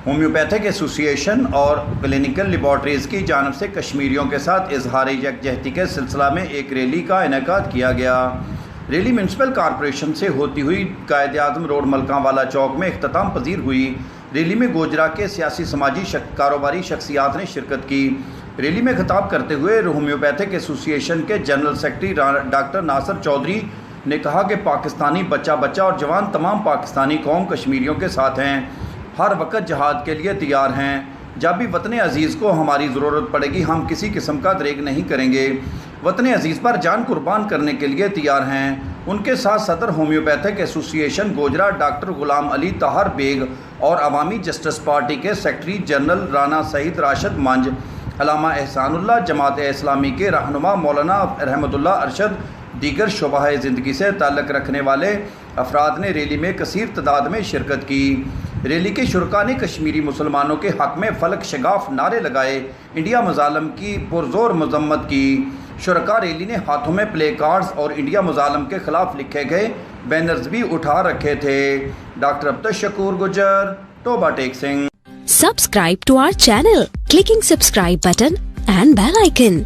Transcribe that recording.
Homeopathic ایسوسی ایشن اور کلینکل لیبارٹریز کی جانب سے کشمیریوں کے ساتھ اظہار یکجہتی کے سلسلہ میں ایک ریلی کا انعقاد کیا گیا۔ ریلی میونسپل کارپوریشن سے ہوتی ہوئی قائد اعظم روڈ ملکان والا چوک میں اختتام پذیر ہوئی۔ ریلی میں گوجرا کے سیاسی سماجی کاروباری شخصیات نے شرکت کی۔ ریلی میں خطاب کرتے ہوئے ہومیوپیتھک ایسوسی ایشن کے جنرل سیکرٹری ڈاکٹر ناصر چودھری نے کہا کہ پاکستانی بچہ اور جوان تمام پاکستانی قوم کشمیریوں کے ساتھ ہیں، ہر وقت جہاد کے لیے تیار ہیں۔ جب بھی وطن عزیز کو ہماری ضرورت پڑے گی ہم کسی قسم کا دریغ نہیں کریں گے، وطن عزیز پر جان قربان کرنے کے لیے تیار ہیں۔ ان کے ساتھ صدر ہومیوپیتھک ایسوسی ایشن گوجرا ڈاکٹر غلام علی طاہر بیگ اور عوامی جسٹس پارٹی کے سیکرٹری جنرل رانا سعید راشد منج، علامہ احسان اللہ، جماعت اسلامی کے رہنما مولانا رحمت اللہ ارشد، دیگر شعبہ زندگی سے تعلق رکھنے والے افراد نے ریلی میں کثیر تعداد میں شرکت کی۔ ریلی کے شرکاء نے کشمیری مسلمانوں کے حق میں فلک شگاف نعرے لگائے، انڈیا مظالم کی پرزور مذمت کی۔ شرکاء ریلی نے ہاتھوں میں پلے کارڈز اور انڈیا مظالم کے خلاف لکھے گئے بینرز بھی اٹھا رکھے تھے۔ Doctor Abdul Shakoor Gujjar, Toba take Singh. Subscribe to our channel, clicking subscribe button and bell icon.